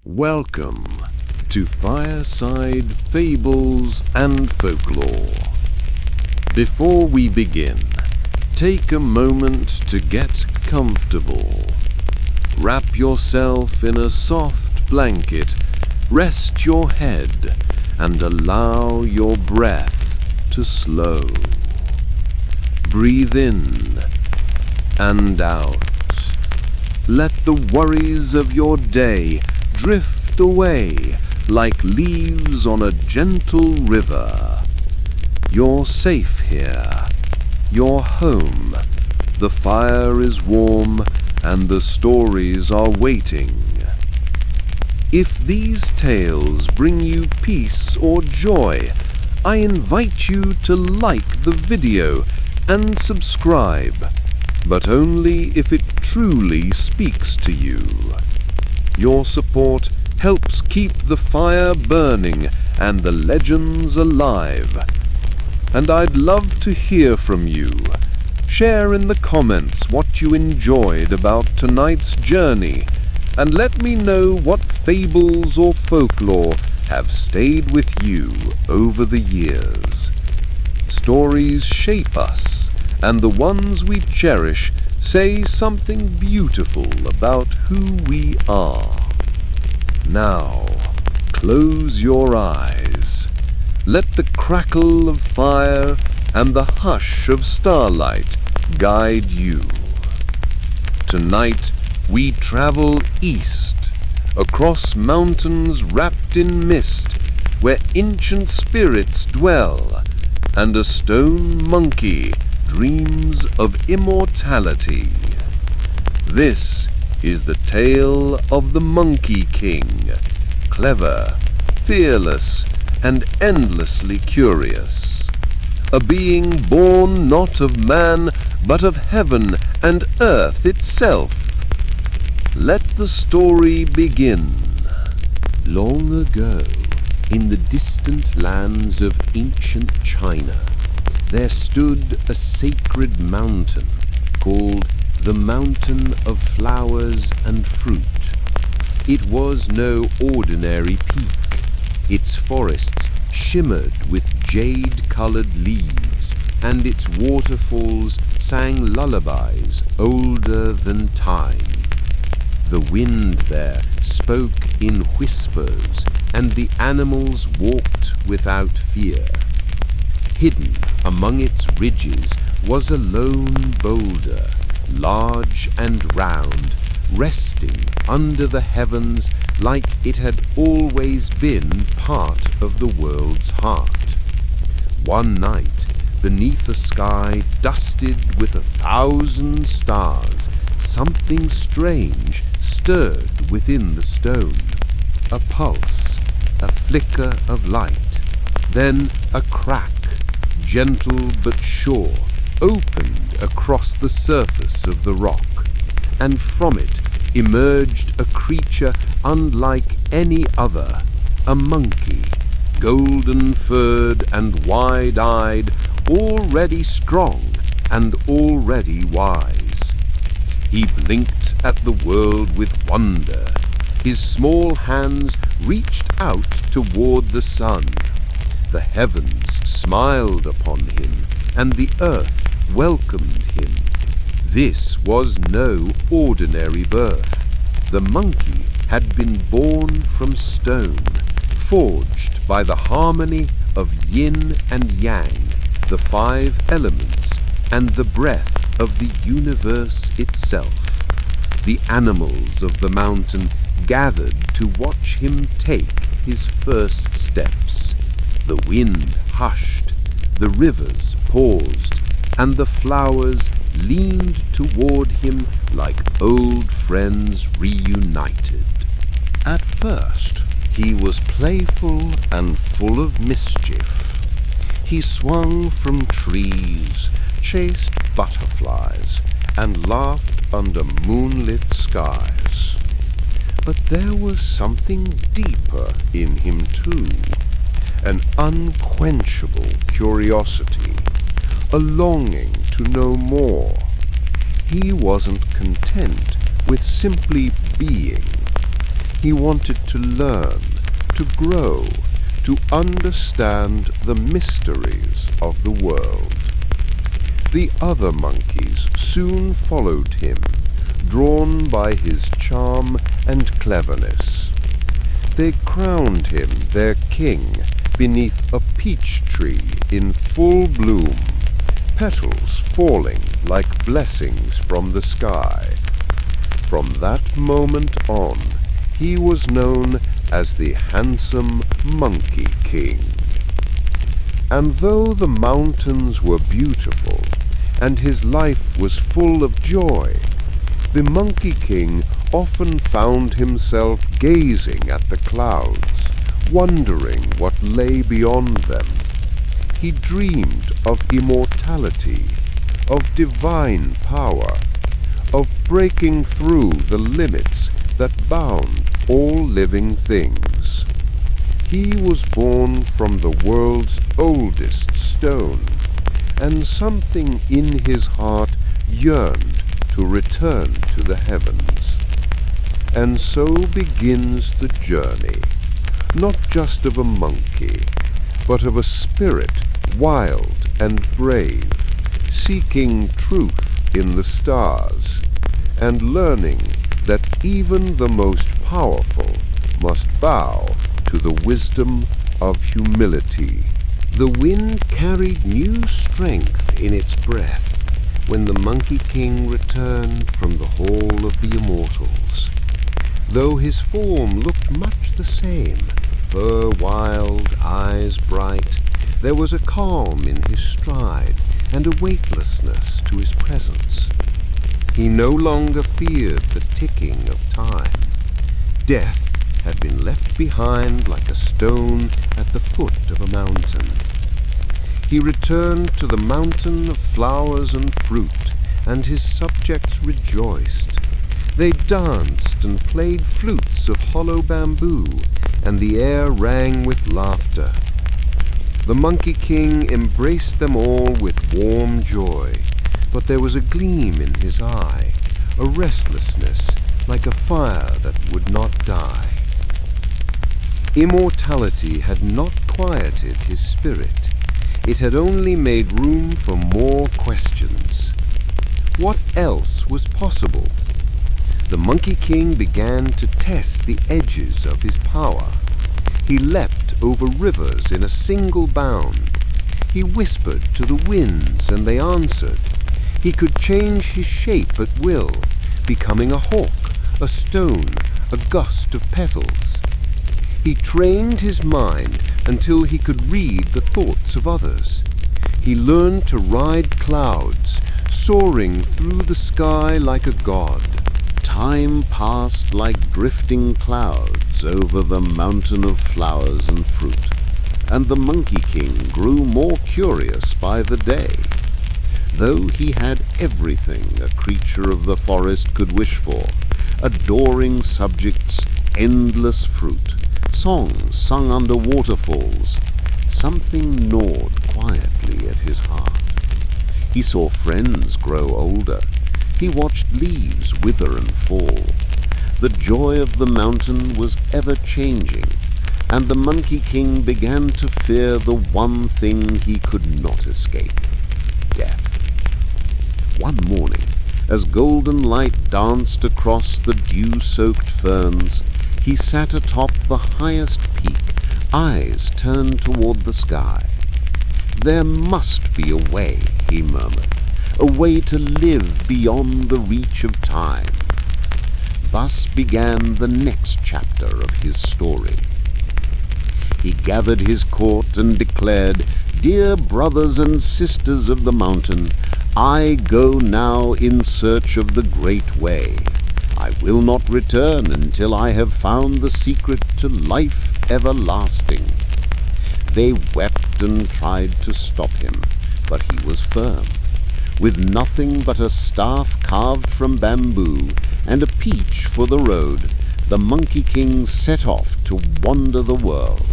Welcome to Fireside, Fables and Folklore. Before we begin, take a moment to get comfortable. Wrap yourself in a soft blanket, rest your head, and allow your breath to slow. Breathe in and out. Let the worries of your day drift away like leaves on a gentle river. You're safe here. You're home. The fire is warm and the stories are waiting. If these tales bring you peace or joy, I invite you to like the video and subscribe, but only if it truly speaks to you. Your support helps keep the fire burning and the legends alive. And I'd love to hear from you. Share in the comments what you enjoyed about tonight's journey, and let me know what fables or folklore have stayed with you over the years. Stories shape us, and the ones we cherish say something beautiful about who we are. Now, close your eyes. Let the crackle of fire and the hush of starlight guide you. Tonight, we travel east, across mountains wrapped in mist, where ancient spirits dwell, and a stone monkey dreams of immortality. This is the tale of the Monkey King, clever, fearless, and endlessly curious. A being born not of man, but of heaven and earth itself. Let the story begin. Long ago, in the distant lands of ancient China, there stood a sacred mountain called the Mountain of Flowers and Fruit. It was no ordinary peak. Its forests shimmered with jade-colored leaves, and its waterfalls sang lullabies older than time. The wind there spoke in whispers, and the animals walked without fear. Hidden among its ridges was a lone boulder, large and round, resting under the heavens like it had always been part of the world's heart. One night, beneath a sky dusted with 1,000 stars, something strange stirred within the stone. A pulse, a flicker of light, then a crack, gentle but sure, opened across the surface of the rock, and from it emerged a creature unlike any other, a monkey, golden-furred and wide-eyed, already strong and already wise. He blinked at the world with wonder. His small hands reached out toward the sun. The heavens smiled upon him, and the earth welcomed him. This was no ordinary birth. The monkey had been born from stone, forged by the harmony of yin and yang, the 5 elements, and the breath of the universe itself. The animals of the mountain gathered to watch him take his first steps. The wind hushed, the rivers paused, and the flowers leaned toward him like old friends reunited. At first, he was playful and full of mischief. He swung from trees, chased butterflies, and laughed under moonlit skies. But there was something deeper in him too, an unquenchable curiosity, a longing to know more. He wasn't content with simply being. He wanted to learn, to grow, to understand the mysteries of the world. The other monkeys soon followed him, drawn by his charm and cleverness. They crowned him their king beneath a peach tree in full bloom, petals falling like blessings from the sky. From that moment on, he was known as the handsome Monkey King. And though the mountains were beautiful and his life was full of joy, the Monkey King often found himself gazing at the clouds, wondering what lay beyond them. He dreamed of immortality, of divine power, of breaking through the limits that bound all living things. He was born from the world's oldest stone, and something in his heart yearned to return to the heavens. And so begins the journey, not just of a monkey, but of a spirit wild and brave, seeking truth in the stars, and learning that even the most powerful must bow to the wisdom of humility. The wind carried new strength in its breath when the Monkey King returned from the Hall of the Immortals. Though his form looked much the same, fur wild, eyes bright, there was a calm in his stride and a weightlessness to his presence. He no longer feared the ticking of time. Death had been left behind like a stone at the foot of a mountain. He returned to the mountain of flowers and fruit, and his subjects rejoiced. They danced and played flutes of hollow bamboo, and the air rang with laughter. The Monkey King embraced them all with warm joy, but there was a gleam in his eye, a restlessness like a fire that would not die. Immortality had not quieted his spirit. It had only made room for more questions. What else was possible? The Monkey King began to test the edges of his power. He leapt over rivers in a single bound. He whispered to the winds, and they answered. He could change his shape at will, becoming a hawk, a stone, a gust of petals. He trained his mind until he could read the thoughts of others. He learned to ride clouds, soaring through the sky like a god. Time passed like drifting clouds over the mountain of flowers and fruit, and the Monkey King grew more curious by the day. Though he had everything a creature of the forest could wish for, adoring subjects, endless fruit, songs sung under waterfalls, something gnawed quietly at his heart. He saw friends grow older. He watched leaves wither and fall. The joy of the mountain was ever changing, and the Monkey King began to fear the one thing he could not escape: death. One morning, as golden light danced across the dew-soaked ferns, he sat atop the highest peak, eyes turned toward the sky. "There must be a way," he murmured, "a way to live beyond the reach of time." Thus began the next chapter of his story. He gathered his court and declared, "Dear brothers and sisters of the mountain, I go now in search of the great way. I will not return until I have found the secret to life everlasting." They wept and tried to stop him, but he was firm. With nothing but a staff carved from bamboo and a peach for the road, the Monkey King set off to wander the world.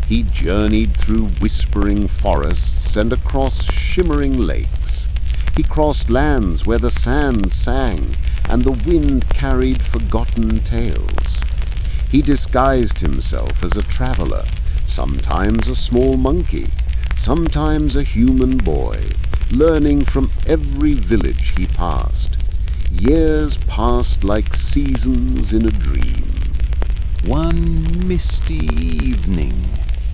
He journeyed through whispering forests and across shimmering lakes. He crossed lands where the sand sang and the wind carried forgotten tales. He disguised himself as a traveler, sometimes a small monkey, sometimes a human boy, learning from every village he passed. Years passed like seasons in a dream. One misty evening,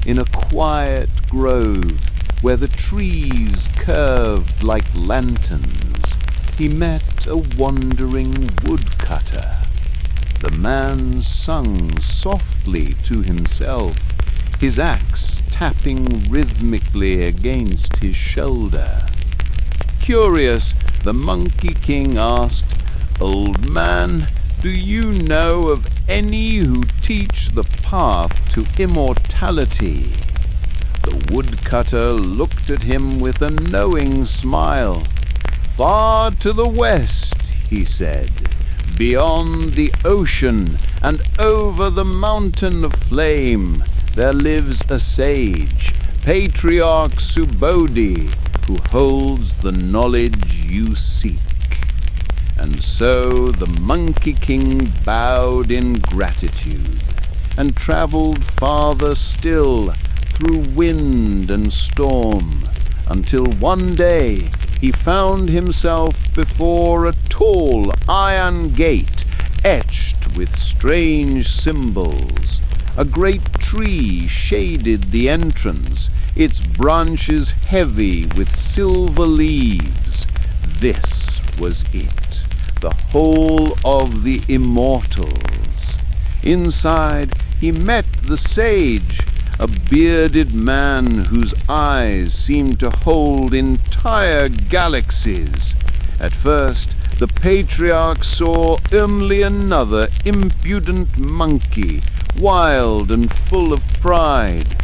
in a quiet grove where the trees curved like lanterns, he met a wandering woodcutter. The man sung softly to himself, his axe tapping rhythmically against his shoulder. Curious, the Monkey King asked, "Old man, do you know of any who teach the path to immortality?" The woodcutter looked at him with a knowing smile. "Far to the west," he said, "beyond the ocean and over the mountain of flame, there lives a sage, Patriarch Subodhi, who holds the knowledge you seek." And so the Monkey King bowed in gratitude and traveled farther still through wind and storm, until one day he found himself before a tall iron gate etched with strange symbols. A great tree shaded the entrance, its branches heavy with silver leaves. This was it, the whole of the immortals. Inside he met the sage, a bearded man whose eyes seemed to hold entire galaxies. At first, the patriarch saw only another impudent monkey, wild and full of pride.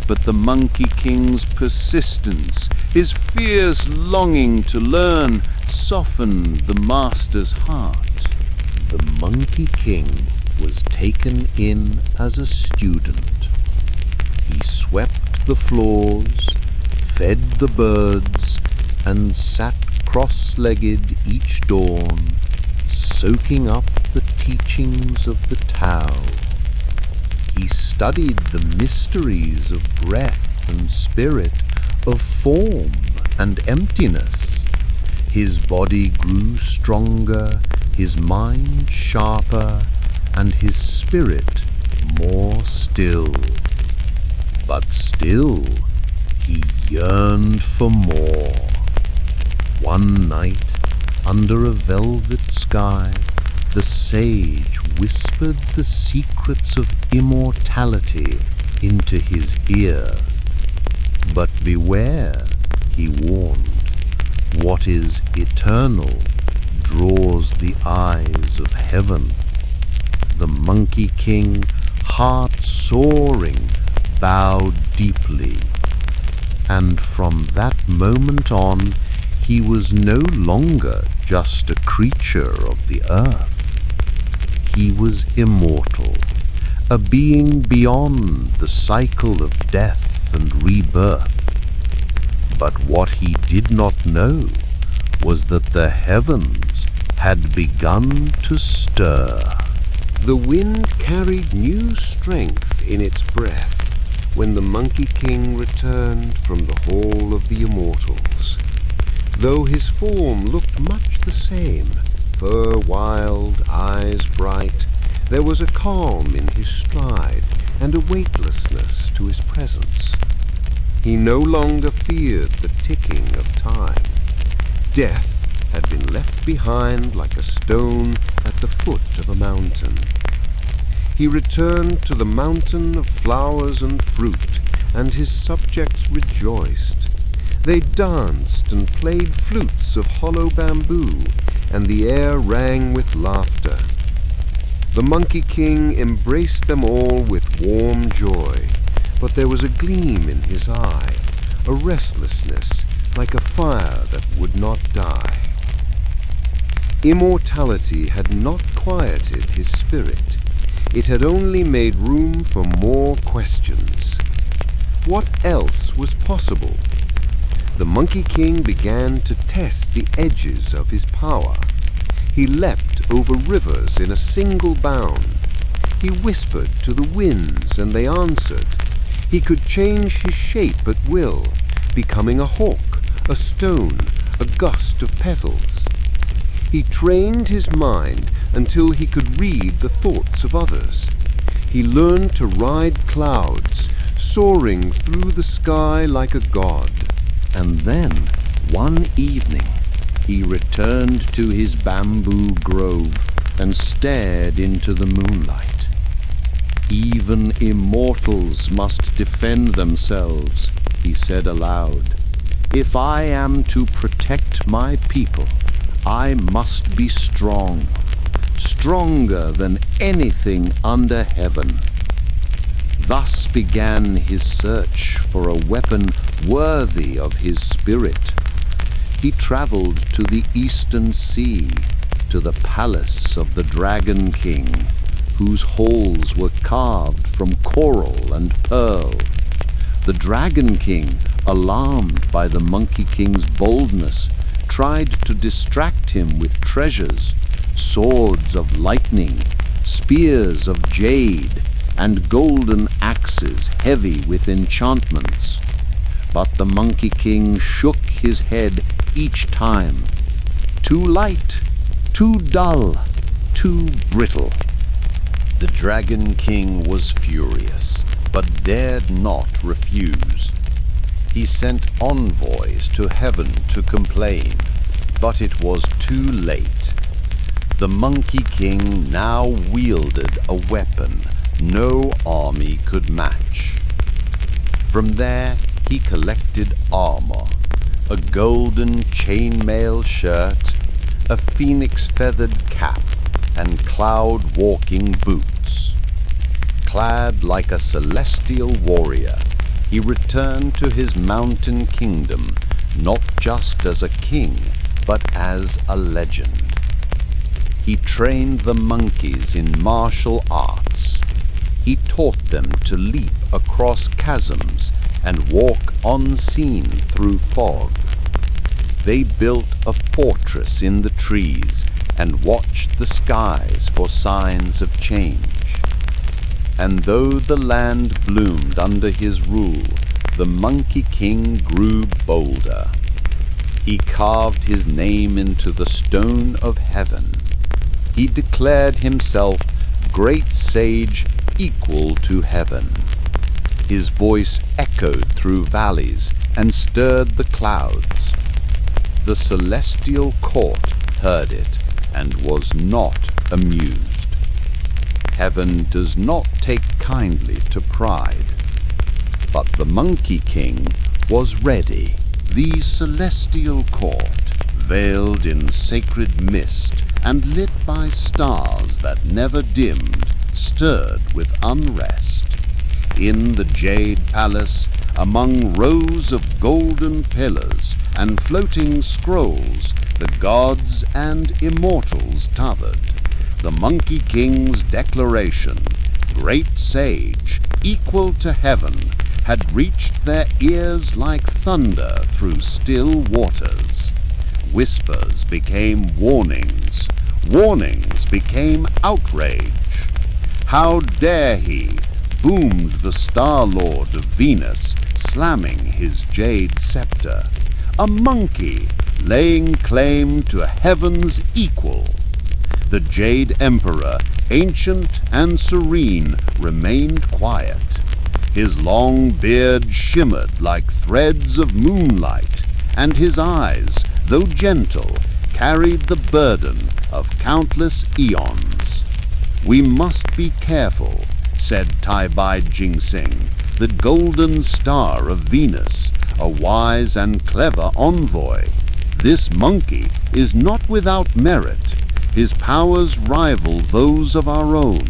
But the Monkey King's persistence, his fierce longing to learn, softened the master's heart. The Monkey King was taken in as a student. He swept the floors, fed the birds, and sat cross-legged each dawn, soaking up the teachings of the Tao. He studied the mysteries of breath and spirit, of form and emptiness. His body grew stronger, his mind sharper, and his spirit more still. But still, he yearned for more. One night, under a velvet sky, the sage whispered the secrets of immortality into his ear. But beware, he warned, what is eternal draws the eyes of heaven. The Monkey King, heart soaring, bowed deeply, and from that moment on, he was no longer just a creature of the earth. He was immortal, a being beyond the cycle of death and rebirth. But what he did not know was that the heavens had begun to stir. The wind carried new strength in its breath when the Monkey King returned from the Hall of the Immortals. Though his form looked much the same, fur wild, eyes bright, there was a calm in his stride and a weightlessness to his presence. He no longer feared the ticking of time. Death had been left behind like a stone at the foot of a mountain. He returned to the mountain of flowers and fruit, and his subjects rejoiced. They danced and played flutes of hollow bamboo, and the air rang with laughter. The Monkey King embraced them all with warm joy, but there was a gleam in his eye, a restlessness like a fire that would not die. Immortality had not quieted his spirit. It had only made room for more questions. What else was possible? The Monkey King began to test the edges of his power. He leapt over rivers in a single bound. He whispered to the winds, and they answered. He could change his shape at will, becoming a hawk, a stone, a gust of petals. He trained his mind until he could read the thoughts of others. He learned to ride clouds, soaring through the sky like a god. And then, one evening, he returned to his bamboo grove and stared into the moonlight. "Even immortals must defend themselves," he said aloud. "If I am to protect my people, I must be strong, stronger than anything under heaven." Thus began his search for a weapon worthy of his spirit. He traveled to the eastern sea, to the palace of the Dragon King, whose halls were carved from coral and pearl. The Dragon King, alarmed by the Monkey King's boldness, tried to distract him with treasures, swords of lightning, spears of jade, and golden axes heavy with enchantments. But the Monkey King shook his head each time. Too light, too dull, too brittle. The Dragon King was furious, but dared not refuse. He sent envoys to heaven to complain, but it was too late. The Monkey King now wielded a weapon no army could match. From there he collected armor, a golden chainmail shirt, a phoenix-feathered cap, and cloud-walking boots. Clad like a celestial warrior, he returned to his mountain kingdom, not just as a king, but as a legend. He trained the monkeys in martial arts. He taught them to leap across chasms and walk unseen through fog. They built a fortress in the trees and watched the skies for signs of change. And though the land bloomed under his rule, the Monkey King grew bolder. He carved his name into the stone of heaven. He declared himself great sage equal to heaven. His voice echoed through valleys and stirred the clouds. The celestial court heard it and was not amused. Heaven does not take kindly to pride. But the Monkey King was ready. The celestial court, veiled in sacred mist and lit by stars that never dimmed, stirred with unrest. In the jade palace, among rows of golden pillars and floating scrolls, the gods and immortals tethered. The Monkey King's declaration, great sage, equal to heaven, had reached their ears like thunder through still waters. Whispers became warnings. Warnings became outrage. How dare he? Boomed the Star-Lord of Venus, slamming his jade scepter. A monkey laying claim to heaven's equal. The Jade Emperor, ancient and serene, remained quiet. His long beard shimmered like threads of moonlight, and his eyes, though gentle, carried the burden of countless eons. "We must be careful," said Tai-Bai Jing-Sing, the golden star of Venus, a wise and clever envoy. "This monkey is not without merit. His powers rival those of our own.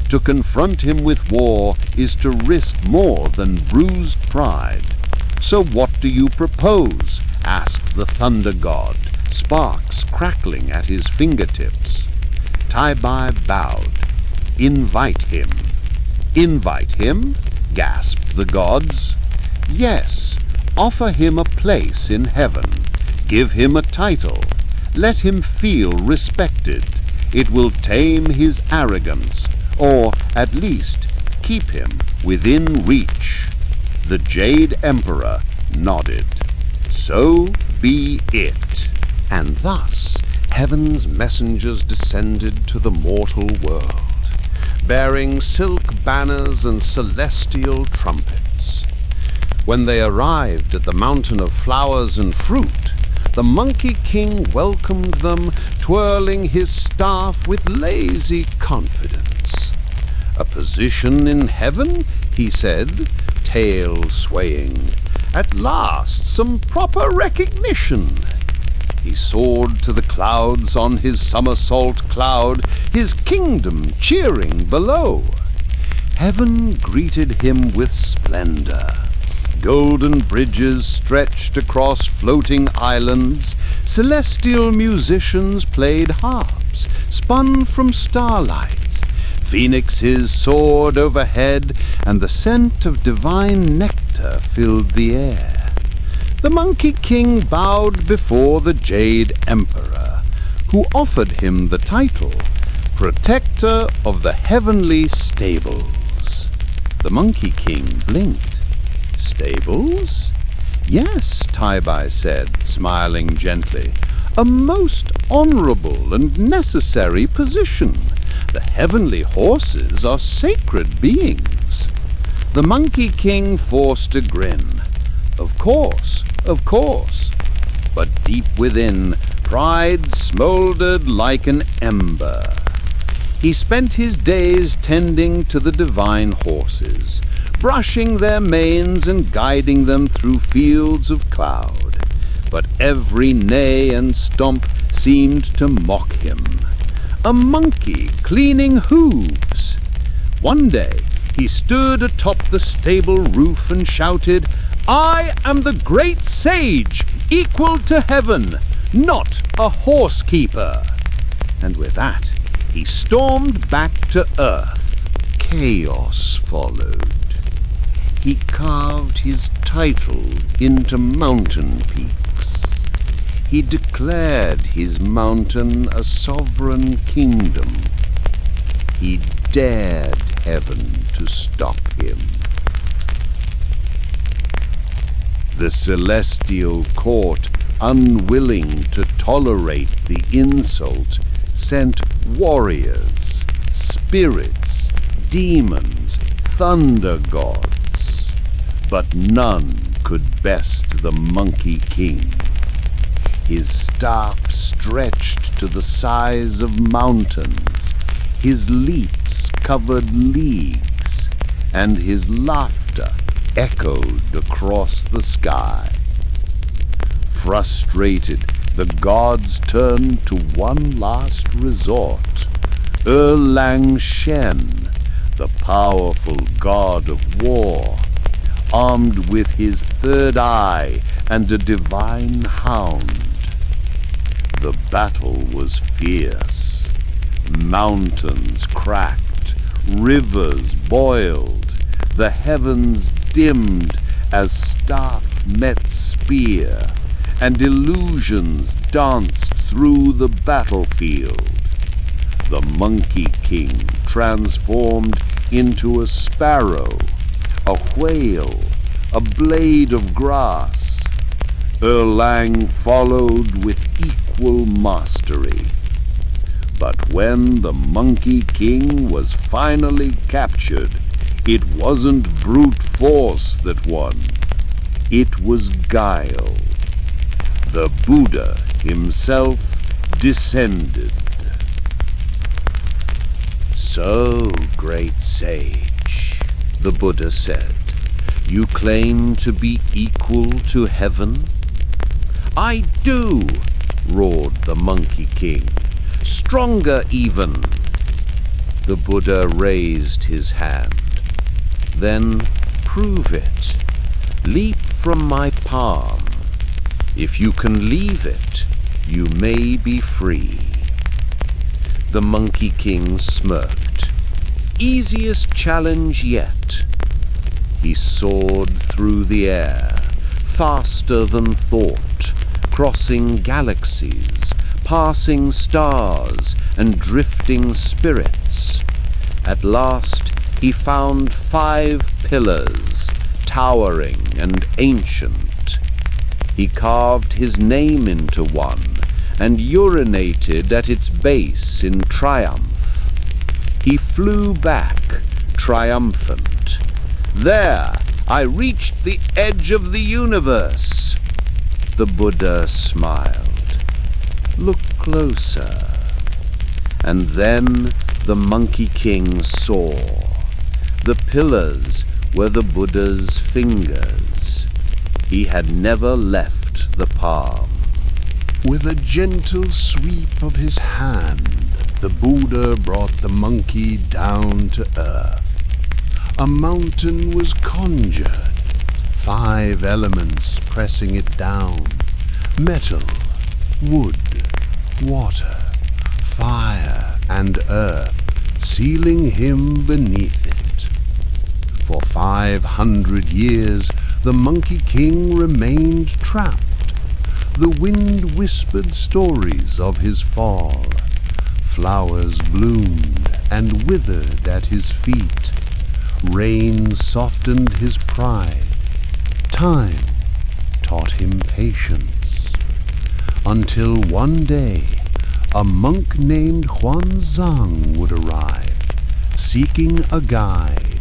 To confront him with war is to risk more than bruised pride. So what do you propose?" asked the thunder god, sparks crackling at his fingertips. Tai-Bai bowed. "Invite him." "Invite him?" gasped the gods. "Yes, offer him a place in heaven. Give him a title. Let him feel respected. It will tame his arrogance, or at least keep him within reach. The Jade Emperor nodded. So be it. And thus heaven's messengers descended to the mortal world, bearing silk banners and celestial trumpets. When they arrived at the mountain of flowers and fruit, the Monkey King welcomed them, twirling his staff with lazy confidence. "A position in heaven," he said, tail swaying. "At last, some proper recognition." He soared to the clouds on his somersault cloud, his kingdom cheering below. Heaven greeted him with splendor. Golden bridges stretched across floating islands. Celestial musicians played harps, spun from starlight. Phoenixes soared overhead, and the scent of divine nectar filled the air. The Monkey King bowed before the Jade Emperor, who offered him the title Protector of the Heavenly Stables. The Monkey King blinked. "Stables?" "Yes," Tai-Bai said, smiling gently. "A most honorable and necessary position. The heavenly horses are sacred beings." The Monkey King forced a grin. Of course. But deep within, pride smoldered like an ember. He spent his days tending to the divine horses, brushing their manes and guiding them through fields of cloud. But every neigh and stomp seemed to mock him. A monkey cleaning hooves. One day he stood atop the stable roof and shouted, "I am the great sage, equal to heaven, not a horsekeeper." And with that, he stormed back to earth. Chaos followed. He carved his title into mountain peaks. He declared his mountain a sovereign kingdom. He dared heaven to stop him. The celestial court, unwilling to tolerate the insult, sent warriors, spirits, demons, thunder gods. But none could best the Monkey King. His staff stretched to the size of mountains, his leaps covered leagues, and his laughter echoed across the sky. Frustrated, the gods turned to one last resort. Erlang Shen, the powerful god of war, armed with his third eye and a divine hound. The battle was fierce. Mountains cracked, rivers boiled, the heavens dimmed as staff met spear, and illusions danced through the battlefield. The Monkey King transformed into a sparrow, a whale, a blade of grass. Erlang followed with equal mastery. But when the Monkey King was finally captured, it wasn't brute force that won. It was guile. The Buddha himself descended. "So, great sage," the Buddha said, "you claim to be equal to heaven?" "I do," roared the Monkey King. "Stronger even." The Buddha raised his hand. "Then prove it. Leap from my palm. If you can leave it, you may be free." The Monkey King smirked. "Easiest challenge yet." He soared through the air, faster than thought, crossing galaxies, passing stars and drifting spirits. At last he found 5 pillars, towering and ancient. He carved his name into one and urinated at its base in triumph. He flew back, triumphant. "There, I reached the edge of the universe." The Buddha smiled. "Look closer." And then the Monkey King saw. The pillars were the Buddha's fingers. He had never left the palm. With a gentle sweep of his hand, the Buddha brought the monkey down to earth. A mountain was conjured, 5 elements pressing it down: metal, wood, water, fire, and earth, sealing him beneath it. For 500 years, the Monkey King remained trapped. The wind whispered stories of his fall. Flowers bloomed and withered at his feet. Rain softened his pride. Time taught him patience. Until one day, a monk named Huanzang would arrive, seeking a guide,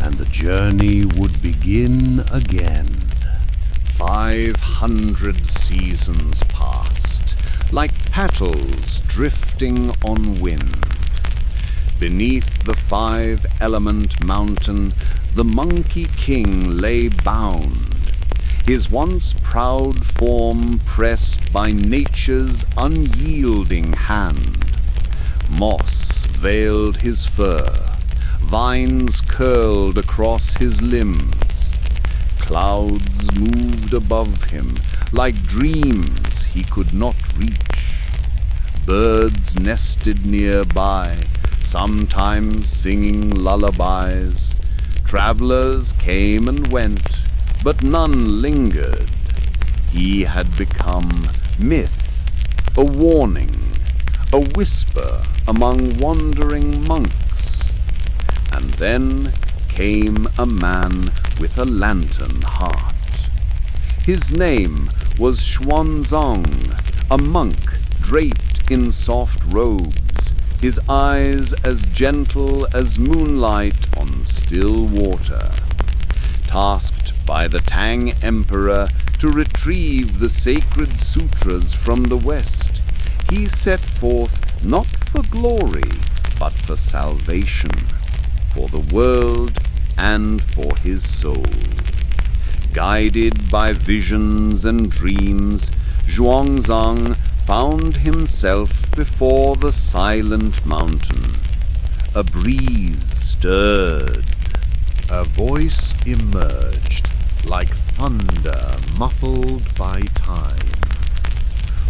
and the journey would begin again. 500 seasons passed, like petals drifting on wind. Beneath the 5-element mountain, the Monkey King lay bound, his once proud form pressed by nature's unyielding hand. Moss veiled his fur, vines curled across his limbs. Clouds moved above him like dreams he could not reach. Birds nested nearby, sometimes singing lullabies. Travelers came and went, but none lingered. He had become myth, a warning, a whisper among wandering monks. And then came a man with a lantern heart. His name was Xuanzang, a monk draped in soft robes, his eyes as gentle as moonlight on still water. Tasked by the Tang Emperor to retrieve the sacred sutras from the West, he set forth not for glory, but for salvation, for the world and for his soul. Guided by visions and dreams, Xuanzang found himself before the silent mountain. A breeze stirred. A voice emerged, like thunder muffled by time.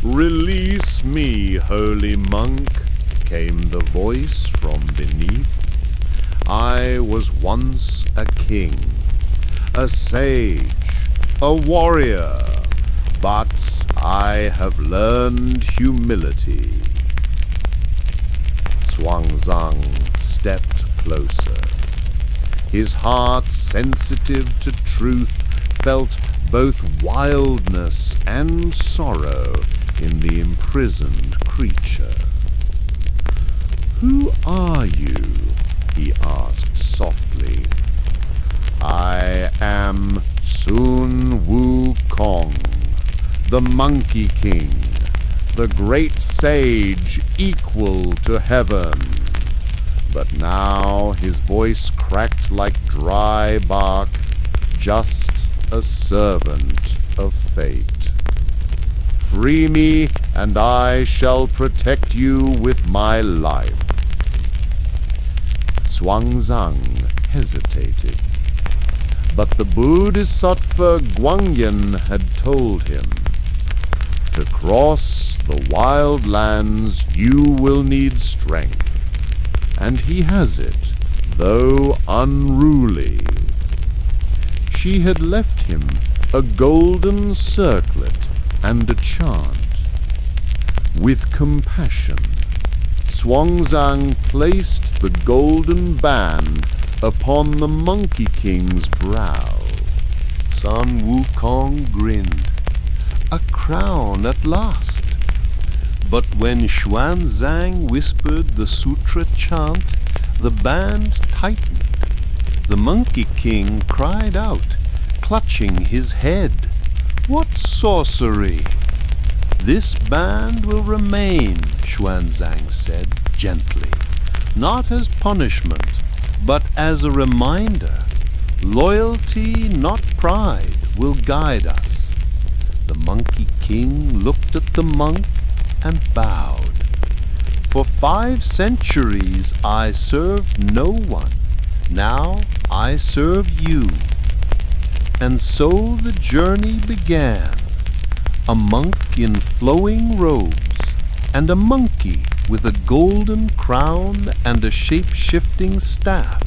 "Release me, holy monk," came the voice from beneath. "I was once a king, a sage, a warrior, but I have learned humility." Xuanzang stepped closer. His heart, sensitive to truth, felt both wildness and sorrow in the imprisoned creature. "Who are you?" he asked softly. "I am Sun Wukong, the Monkey King, the great sage equal to heaven." But now his voice cracked like dry bark, just a servant of fate. "Free me, and I shall protect you with my life." Xuanzang hesitated, but the Bodhisattva Guangyan had told him, "To cross the wild lands you will need strength, and he has it, though unruly." She had left him a golden circlet and a chant. With compassion, Xuanzang placed the golden band upon the Monkey King's brow. Sun Wukong grinned. A crown at last. But when Xuanzang whispered the sutra chant, the band tightened. The Monkey King cried out, clutching his head. What sorcery! This band will remain, Xuanzang said gently, not as punishment, but as a reminder. Loyalty, not pride, will guide us. The Monkey King looked at the monk and bowed. For 5 centuries I served no one. Now I serve you. And so the journey began. A monk in flowing robes, and a monkey with a golden crown and a shape-shifting staff,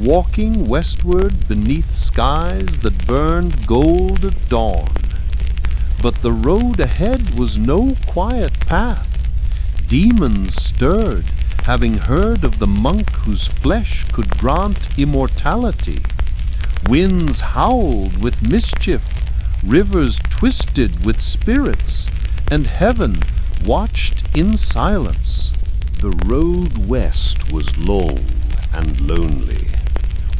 walking westward beneath skies that burned gold at dawn. But the road ahead was no quiet path. Demons stirred, having heard of the monk whose flesh could grant immortality. Winds howled with mischief, rivers twisted with spirits, and heaven watched in silence. The road west was long and lonely,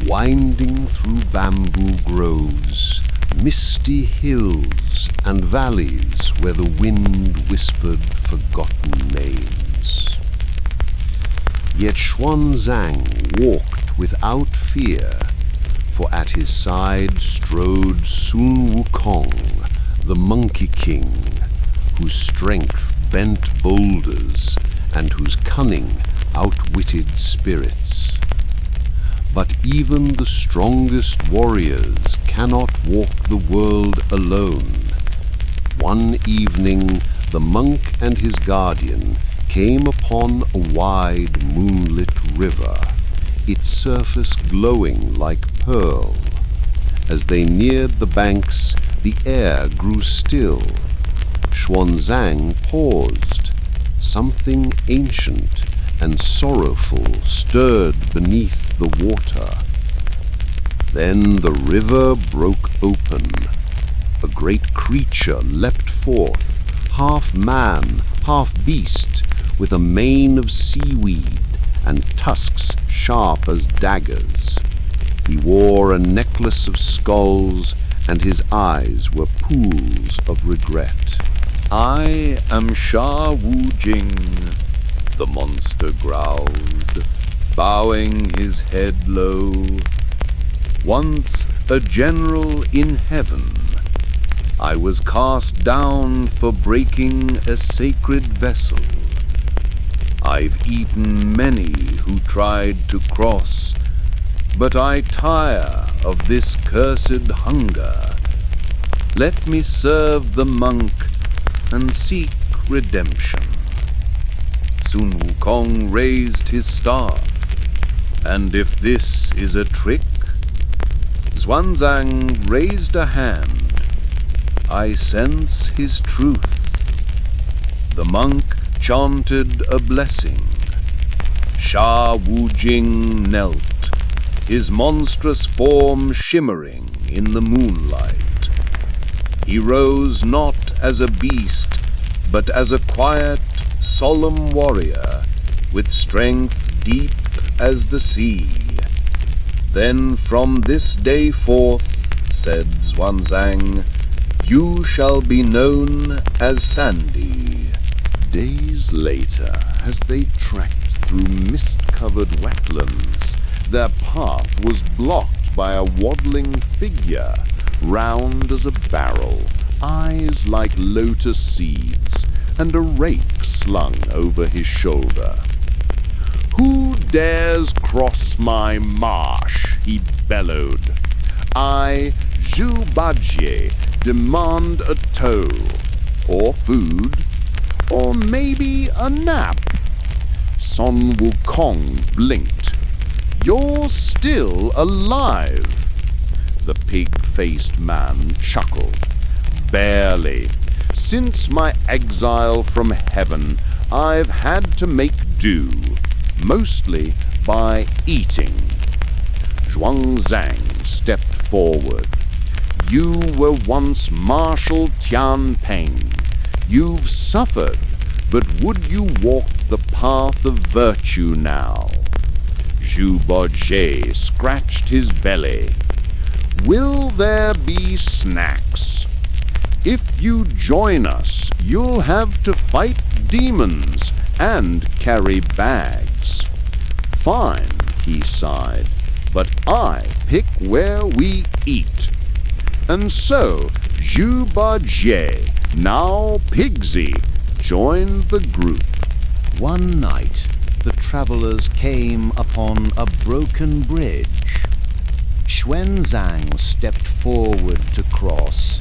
winding through bamboo groves, misty hills, and valleys where the wind whispered forgotten names. Yet Xuanzang walked without fear, for at his side strode Sun Wukong, the Monkey King, whose strength bent boulders and whose cunning outwitted spirits. But even the strongest warriors cannot walk the world alone. One evening, the monk and his guardian came upon a wide moonlit river, its surface glowing like pearl. As they neared the banks, the air grew still. Xuanzang paused. Something ancient and sorrowful stirred beneath the water. Then the river broke open. A great creature leapt forth, half man, half beast, with a mane of seaweed and tusks sharp as daggers. He wore a necklace of skulls, and his eyes were pools of regret. I am Sha Wu Jing, the monster growled, bowing his head low. Once a general in heaven, I was cast down for breaking a sacred vessel. I've eaten many who tried to cross, but I tire of this cursed hunger. Let me serve the monk and seek redemption. Sun Wukong raised his staff, and if this is a trick, Xuanzang raised a hand. I sense his truth. The monk chanted a blessing. Sha Wu Jing knelt, his monstrous form shimmering in the moonlight. He rose not as a beast, but as a quiet, solemn warrior, with strength deep as the sea. Then from this day forth, said Xuanzang, you shall be known as Sandy. Days later, as they trekked through mist-covered wetlands, their path was blocked by a waddling figure, round as a barrel, eyes like lotus seeds, and a rake slung over his shoulder. "Who dares cross my marsh?" he bellowed. "I, Zhu Bajie, demand a toll, or food, or maybe a nap." Sun Wukong blinked. "You're still alive." The pig-faced man chuckled. "Barely. Since my exile from heaven, I've had to make do, mostly by eating. Zhuangzang stepped forward. You were once Marshal Tianping. You've suffered, but would you walk the path of virtue now? Zhu Bojie scratched his belly. Will there be snacks? If you join us, you'll have to fight demons and carry bags. Fine, he sighed, but I pick where we eat. And so, Zhu Bojie, now Pigsy, joined the group. One night, the travelers came upon a broken bridge. Xuanzang stepped forward to cross,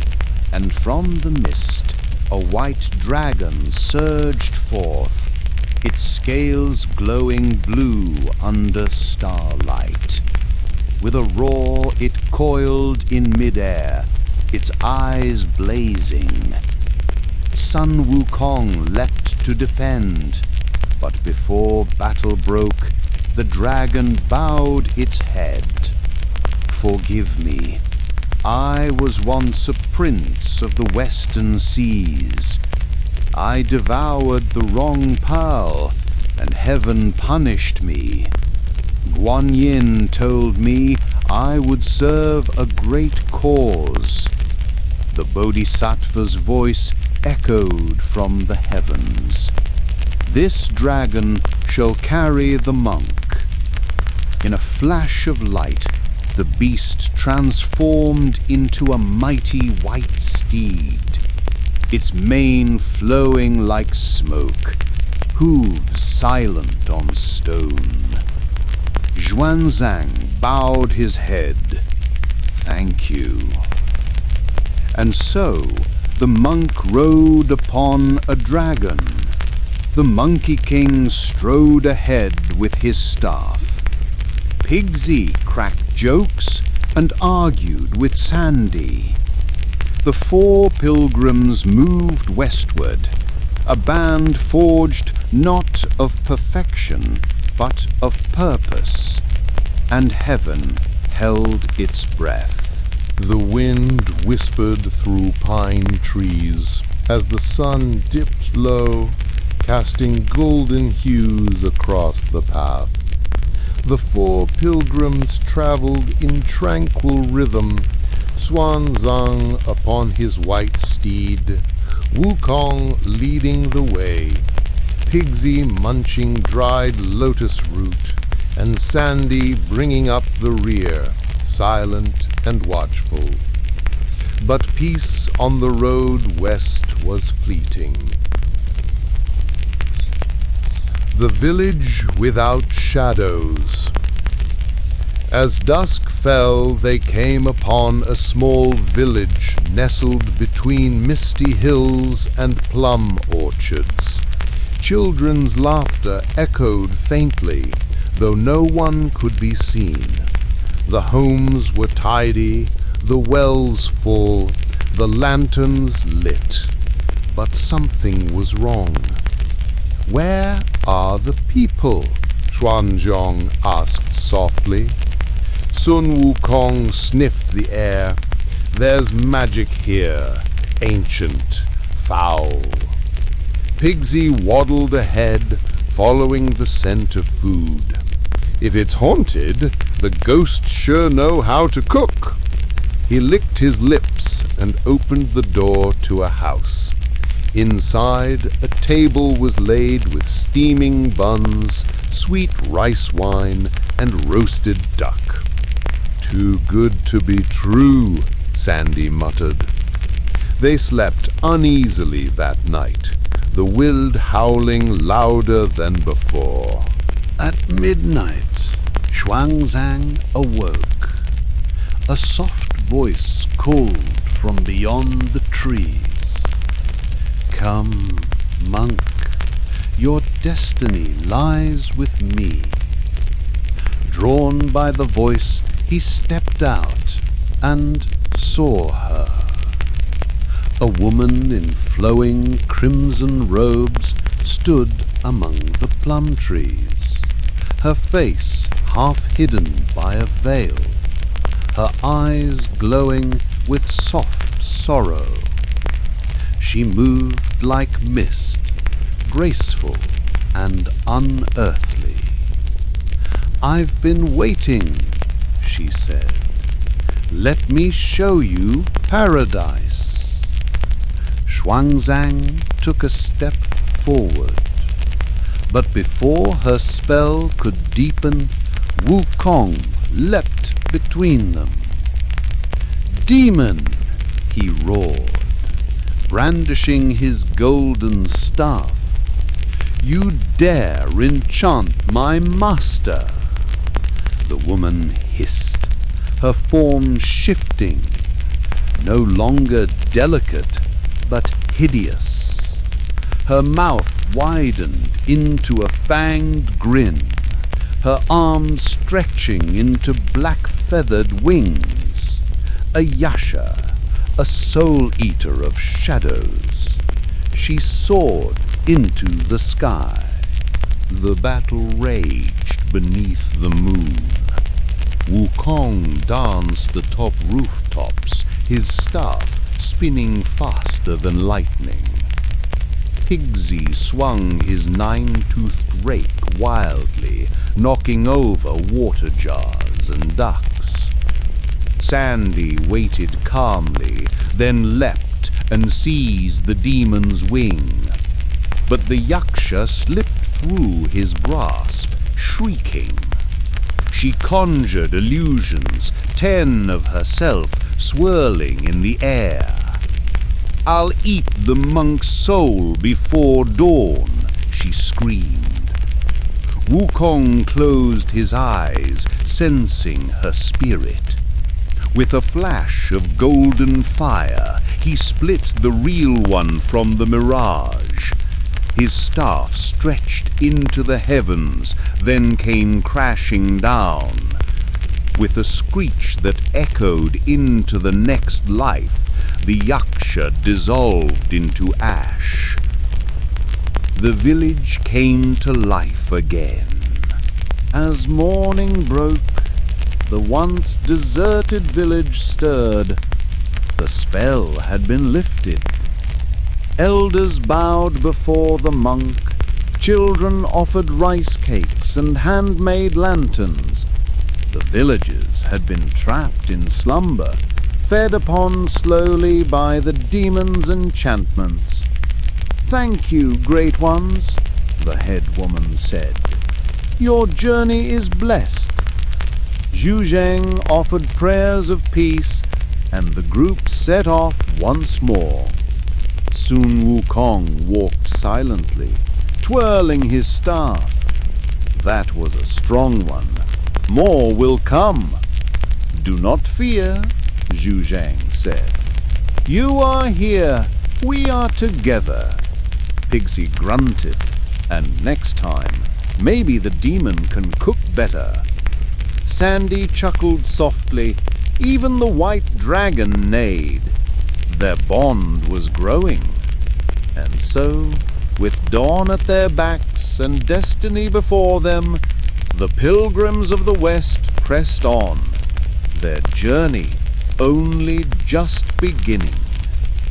and from the mist a white dragon surged forth, its scales glowing blue under starlight. With a roar it coiled in midair, its eyes blazing. Sun Wukong leapt to defend, but before battle broke, the dragon bowed its head. Forgive me. I was once a prince of the western seas. I devoured the wrong pearl, and heaven punished me. Guan Yin told me I would serve a great cause. The Bodhisattva's voice echoed from the heavens. This dragon shall carry the monk. In a flash of light, the beast transformed into a mighty white steed, its mane flowing like smoke, hooves silent on stone. Xuanzang bowed his head. Thank you. And so the monk rode upon a dragon. The Monkey King strode ahead with his staff. Pigsy cracked jokes and argued with Sandy. The four pilgrims moved westward, a band forged not of perfection, but of purpose, and heaven held its breath. The wind whispered through pine trees as the sun dipped low, casting golden hues across the path. The four pilgrims traveled in tranquil rhythm, Xuanzang upon his white steed, Wukong leading the way, Pigsy munching dried lotus root, and Sandy bringing up the rear, silent and watchful. But peace on the road west was fleeting. The village without shadows. As dusk fell, they came upon a small village nestled between misty hills and plum orchards. Children's laughter echoed faintly, though no one could be seen. The homes were tidy, the wells full, the lanterns lit. But something was wrong. Where are the people? Xuanzang asked softly. Sun Wukong sniffed the air. There's magic here, ancient, foul. Pigsy waddled ahead, following the scent of food. If it's haunted, the ghosts sure know how to cook. He licked his lips and opened the door to a house. Inside, a table was laid with steaming buns, sweet rice wine, and roasted duck. Too good to be true, Sandy muttered. They slept uneasily that night, the wind howling louder than before. At midnight, Xuanzang awoke. A soft voice called from beyond the trees. Come, monk, your destiny lies with me. Drawn by the voice, he stepped out and saw her. A woman in flowing crimson robes stood among the plum trees, her face half hidden by a veil, her eyes glowing with soft sorrow. She moved like mist, graceful and unearthly. "I've been waiting," she said. "Let me show you paradise." Xuanzang took a step forward, but before her spell could deepen, Wukong leapt between them. "Demon!" he roared, brandishing his golden staff. "You dare enchant my master!" The woman hissed, her form shifting, no longer delicate but hideous. Her mouth widened into a fanged grin, her arms stretching into black feathered wings. A Yasha, a soul-eater of shadows. She soared into the sky. The battle raged beneath the moon. Wukong danced the top rooftops, his staff spinning faster than lightning. Pigsy swung his nine-toothed rake wildly, knocking over water jars and ducks. Sandy waited calmly, then leapt and seized the demon's wing. But the Yaksha slipped through his grasp, shrieking. She conjured illusions, 10 of herself swirling in the air. "I'll eat the monk's soul before dawn," she screamed. Wukong closed his eyes, sensing her spirit. With a flash of golden fire, he split the real one from the mirage. His staff stretched into the heavens, then came crashing down. With a screech that echoed into the next life, the Yaksha dissolved into ash. The village came to life again. As morning broke, the once deserted village stirred. The spell had been lifted. Elders bowed before the monk. Children offered rice cakes and handmade lanterns. The villagers had been trapped in slumber, fed upon slowly by the demon's enchantments. "Thank you, great ones," the head woman said. "Your journey is blessed." Zhu Zheng offered prayers of peace, and the group set off once more. Sun Wukong walked silently, twirling his staff. That was a strong one. More will come. "Do not fear," Zhu Zheng said. "You are here. We are together." Pigsy grunted, and next time, maybe the demon can cook better. Sandy chuckled softly. Even the white dragon neighed. Their bond was growing. And so, with dawn at their backs and destiny before them, the pilgrims of the West pressed on, their journey only just beginning.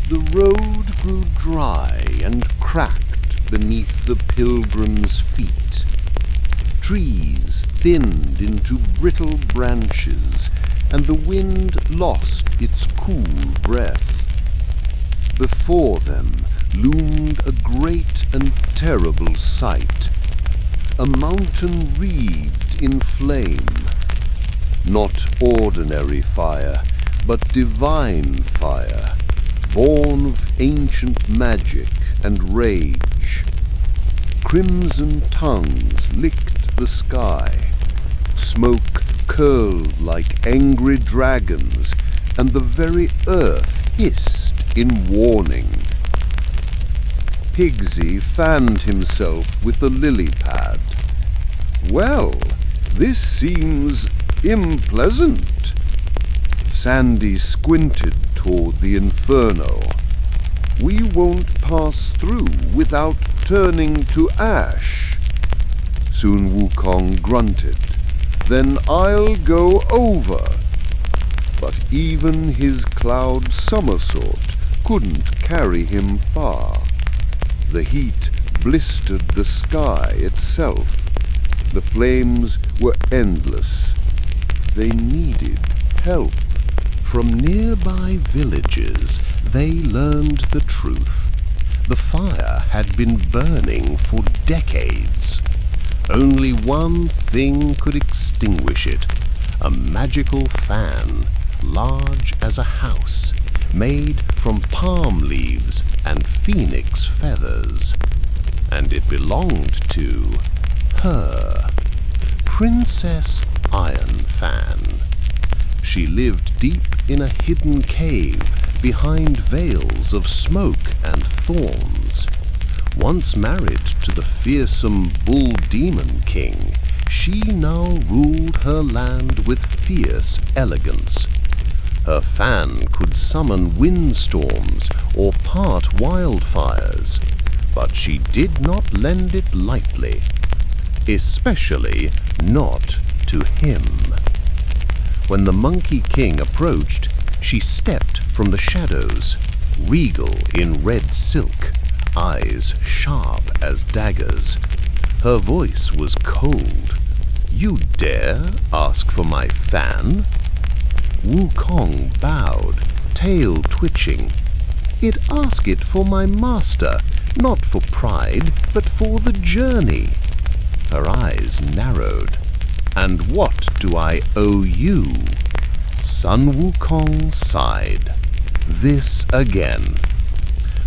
The road grew dry and cracked beneath the pilgrims' feet. Trees thinned into brittle branches, and the wind lost its cool breath. Before them loomed a great and terrible sight, a mountain wreathed in flame. Not ordinary fire, but divine fire, born of ancient magic and rage. Crimson tongues licked the sky, smoke curled like angry dragons, and the very earth hissed in warning. Pigsy fanned himself with a lily pad. "Well, this seems unpleasant." Sandy squinted toward the inferno. we won't pass through without turning to ash." Soon Wukong grunted, "Then I'll go over." But even his cloud somersault couldn't carry him far. The heat blistered the sky itself. The flames were endless. They needed help. From nearby villages, they learned the truth. The fire had been burning for decades. Only one thing could extinguish it: a magical fan, large as a house, made from palm leaves and phoenix feathers. And it belonged to her, Princess Iron Fan. She lived deep in a hidden cave behind veils of smoke and thorns. Once married to the fearsome bull demon king, she now ruled her land with fierce elegance. Her fan could summon windstorms or part wildfires, but she did not lend it lightly, especially not to him. When the Monkey King approached, she stepped from the shadows, regal in red silk, eyes sharp as daggers. Her voice was cold. "You dare ask for my fan?" Wukong bowed, tail twitching. "It ask it for my master, not for pride, but for the journey." Her eyes narrowed. "And what do I owe you?" Sun Wukong sighed. This again.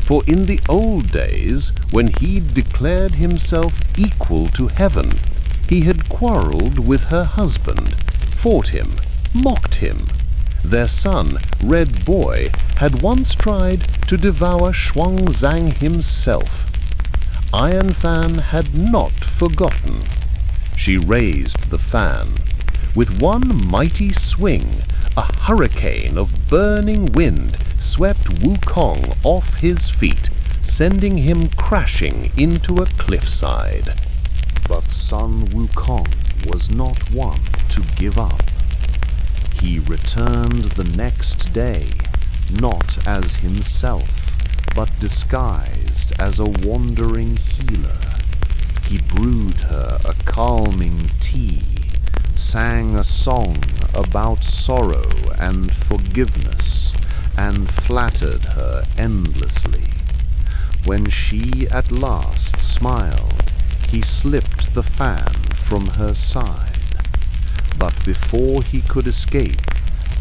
For in the old days, when he declared himself equal to heaven, he had quarreled with her husband, fought him, mocked him. Their son, Red Boy, had once tried to devour Xuanzang himself. Iron Fan had not forgotten. She raised the fan. With one mighty swing, a hurricane of burning wind swept Wukong off his feet, sending him crashing into a cliffside. But Sun Wukong was not one to give up. He returned the next day, not as himself, but disguised as a wandering healer. He brewed her a calming tea, sang a song about sorrow and forgiveness, and flattered her endlessly. When she at last smiled, he slipped the fan from her side. But before he could escape,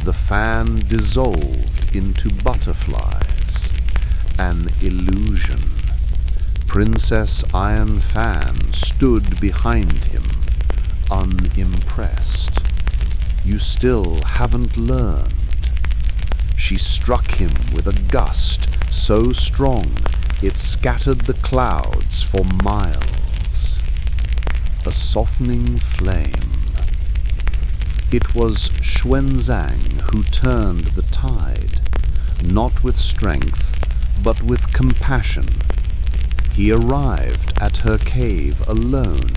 the fan dissolved into butterflies, an illusion. Princess Iron Fan stood behind him, unimpressed. "You still haven't learned." She struck him with a gust so strong it scattered the clouds for miles. A softening flame. It was Xuanzang who turned the tide, not with strength, but with compassion. He arrived at her cave alone,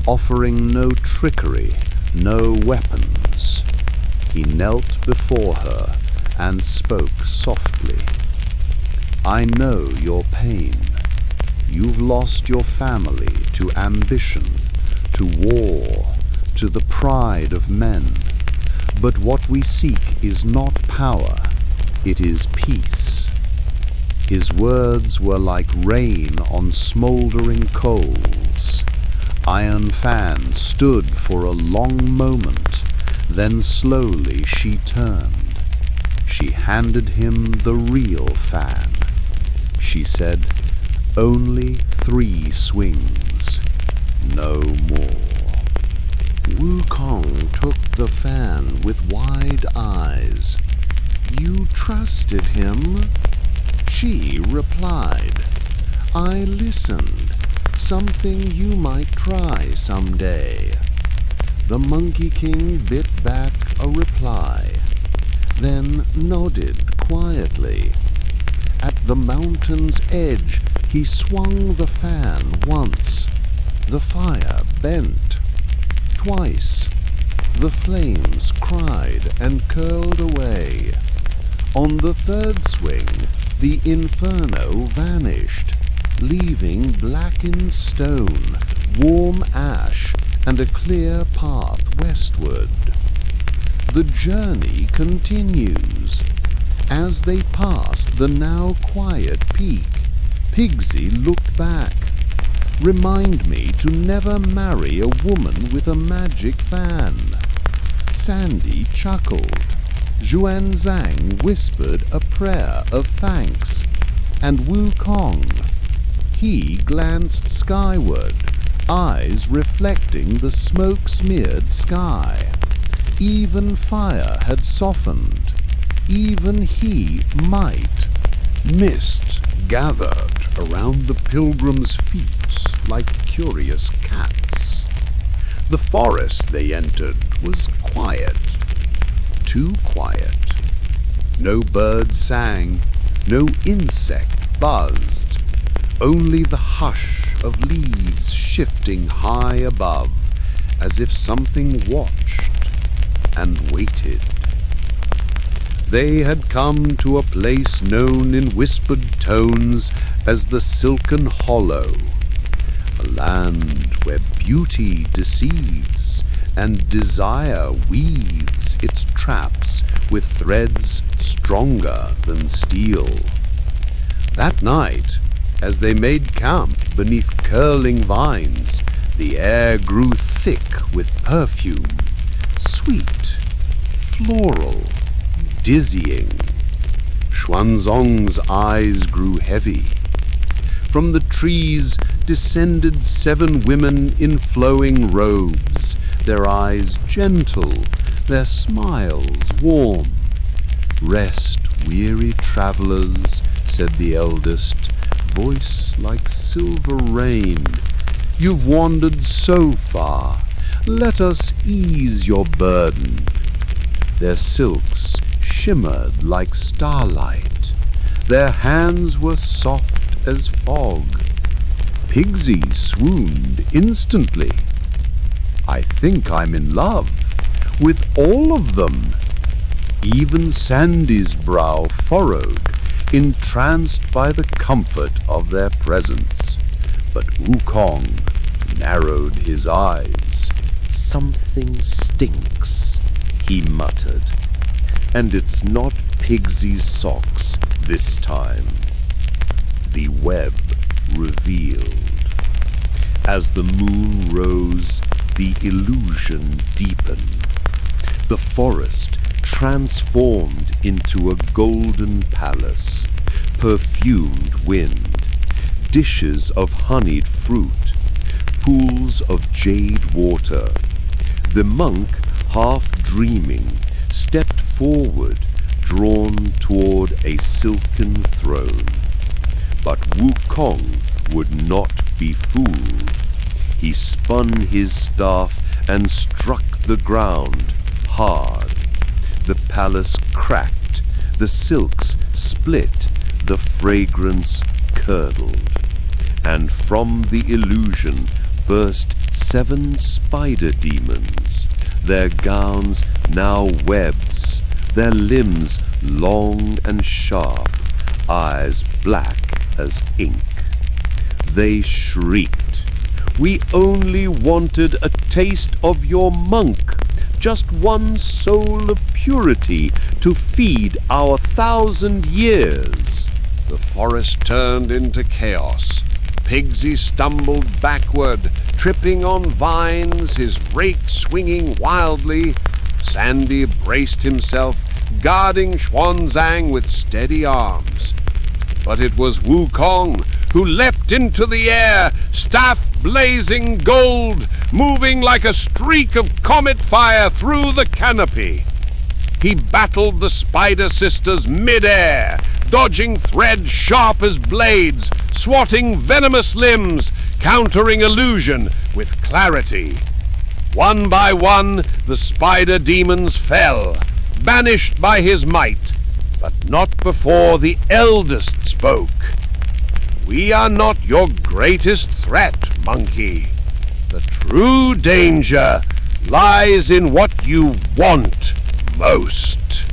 offering no trickery, no weapons. He knelt before her and spoke softly. "I know your pain. You've lost your family to ambition, to war, to the pride of men. But what we seek is not power, it is peace." His words were like rain on smoldering coals. Iron Fan stood for a long moment, then slowly she turned. She handed him the real fan. She said, "Only 3 swings, no more." Wukong took the fan with wide eyes. "You trusted him?" She replied, "I listened. Something you might try someday." The Monkey King bit back a reply, then nodded quietly. At the mountain's edge, he swung the fan once. The fire bent. Twice. The flames cried and curled away. On the third swing, the inferno vanished, leaving blackened stone, warm ash, and a clear path westward. The journey continues. As they passed the now quiet peak, Pigsy looked back. Remind me to never marry a woman with a magic fan. Sandy chuckled. Xuanzang whispered a prayer of thanks. And Wukong, he glanced skyward, eyes reflecting the smoke-smeared sky. Even fire had softened. Even he might. Mist gathered around the pilgrims' feet like curious cats. The forest they entered was quiet. Too quiet. No bird sang, no insect buzzed. Only the hush of leaves shifting high above, as if something watched and waited. They had come to a place known in whispered tones as the Silken Hollow, a land where beauty deceives and desire weaves its traps with threads stronger than steel. That night, as they made camp beneath curling vines, the air grew thick with perfume, sweet, floral, dizzying. Xuanzong's eyes grew heavy. From the trees descended 7 women in flowing robes, their eyes gentle, their smiles warm. Rest, weary travelers, said the eldest, voice like silver rain. You've wandered so far. Let us ease your burden. Their silks shimmered like starlight. Their hands were soft as fog. Pigsy swooned instantly. I think I'm in love with all of them. Even Sandy's brow furrowed, entranced by the comfort of their presence. But Wukong narrowed his eyes. Something stinks, he muttered. And it's not Pigsy's socks this time. The web revealed. As the moon rose, the illusion deepened. The forest transformed into a golden palace, perfumed wind, dishes of honeyed fruit, pools of jade water. The monk, half dreaming, stepped forward, drawn toward a silken throne. But Wukong would not be fooled. He spun his staff and struck the ground hard. The palace cracked, the silks split, the fragrance curdled. And from the illusion burst 7 spider demons, their gowns now webs, their limbs long and sharp, eyes black as ink. They shrieked, "We only wanted a taste of your monk, just one soul of purity to feed our 1,000 years." The forest turned into chaos. Pigsy stumbled backward, tripping on vines, his rake swinging wildly. Sandy braced himself, guarding Xuanzang with steady arms. But it was Wukong who leapt into the air, staff blazing gold, moving like a streak of comet fire through the canopy. He battled the Spider Sisters mid-air, dodging threads sharp as blades, swatting venomous limbs, countering illusion with clarity. One by one, the spider demons fell, banished by his might, but not before the eldest's spoke. "We are not your greatest threat, monkey. The true danger lies in what you want most."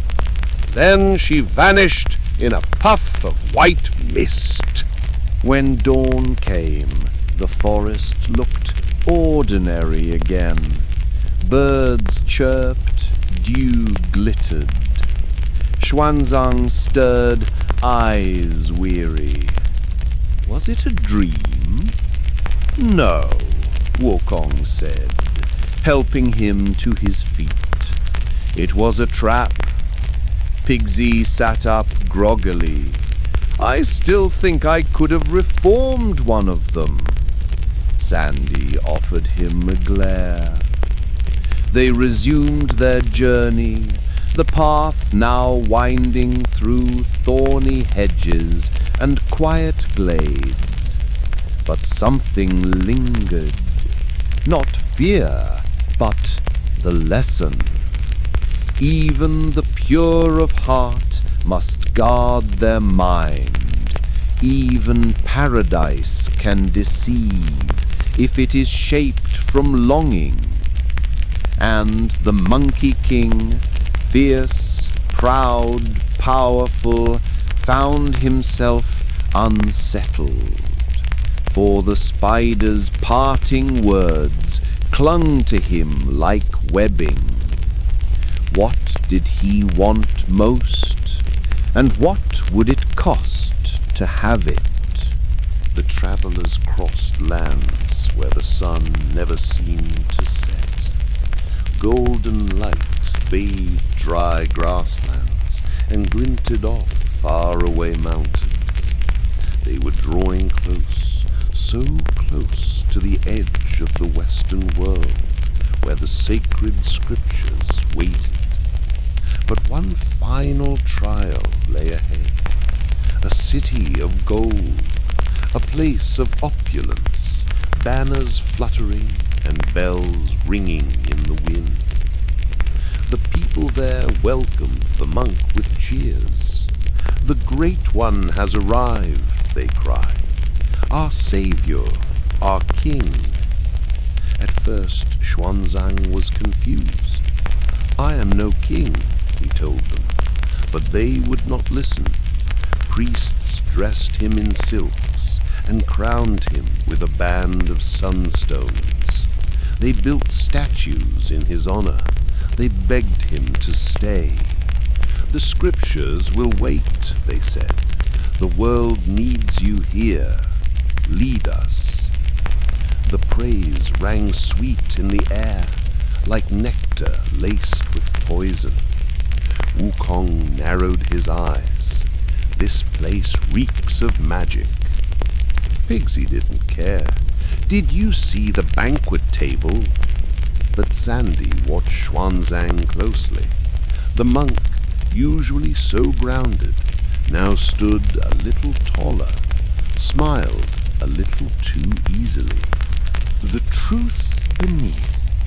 Then she vanished in a puff of white mist. When dawn came, the forest looked ordinary again. Birds chirped, dew glittered. Xuanzang stirred, eyes weary. Was it a dream? No, Wukong said, helping him to his feet. It was a trap. Pigsy sat up groggily. I still think I could have reformed one of them. Sandy offered him a glare. They resumed their journey, the path now winding through thorny hedges and quiet glades. But something lingered. Not fear, but the lesson. Even the pure of heart must guard their mind. Even paradise can deceive if it is shaped from longing. And the Monkey King, fierce, proud, powerful, found himself unsettled. For the spider's parting words clung to him like webbing. What did he want most? And what would it cost to have it? The travelers crossed lands where the sun never seemed to set. Golden light bathed dry grasslands and glinted off far-away mountains. They were drawing close, so close to the edge of the Western world, where the sacred scriptures waited. But one final trial lay ahead. A city of gold, a place of opulence, banners fluttering and bells ringing in the wind. The people there welcomed the monk with cheers. "The Great One has arrived," they cried. "Our Savior, our King." At first Xuanzang was confused. "I am no king," he told them, but they would not listen. Priests dressed him in silks and crowned him with a band of sunstones. They built statues in his honor. They begged him to stay. "The scriptures will wait," they said. "The world needs you here. Lead us." The praise rang sweet in the air, like nectar laced with poison. Wukong narrowed his eyes. This place reeks of magic. Pigsy didn't care. "Did you see the banquet table?" But Sandy watched Xuanzang closely. The monk, usually so grounded, now stood a little taller, smiled a little too easily. The truth beneath.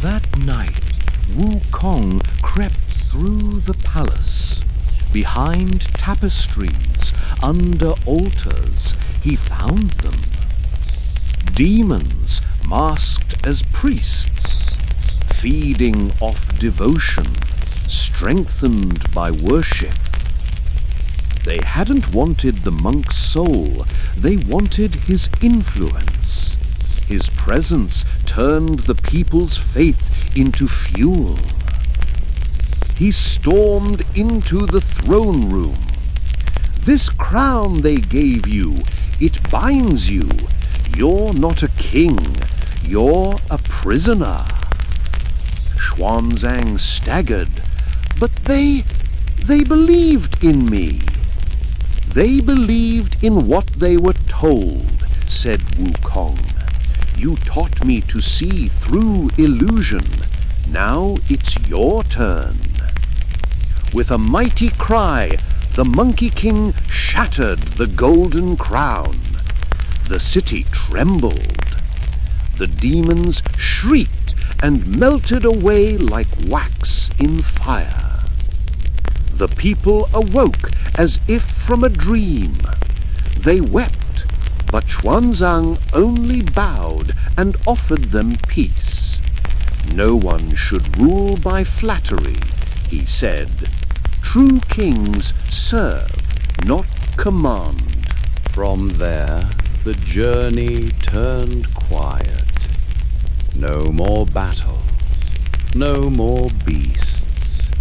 That night, Wukong crept through the palace. Behind tapestries, under altars, he found them. Demons masked as priests, feeding off devotion, strengthened by worship. They hadn't wanted the monk's soul, they wanted his influence. His presence turned the people's faith into fuel. He stormed into the throne room. "This crown they gave you, it binds you. You're not a king, you're a prisoner." Xuanzang staggered. "But they believed in me." "They believed in what they were told," said Wukong. "You taught me to see through illusion. Now it's your turn." With a mighty cry, the Monkey King shattered the golden crown. The city trembled. The demons shrieked and melted away like wax in fire. The people awoke as if from a dream. They wept, but Xuanzang only bowed and offered them peace. No one should rule by flattery, he said. True kings serve, not command. From there, the journey turned quiet. No more battles, no more beasts.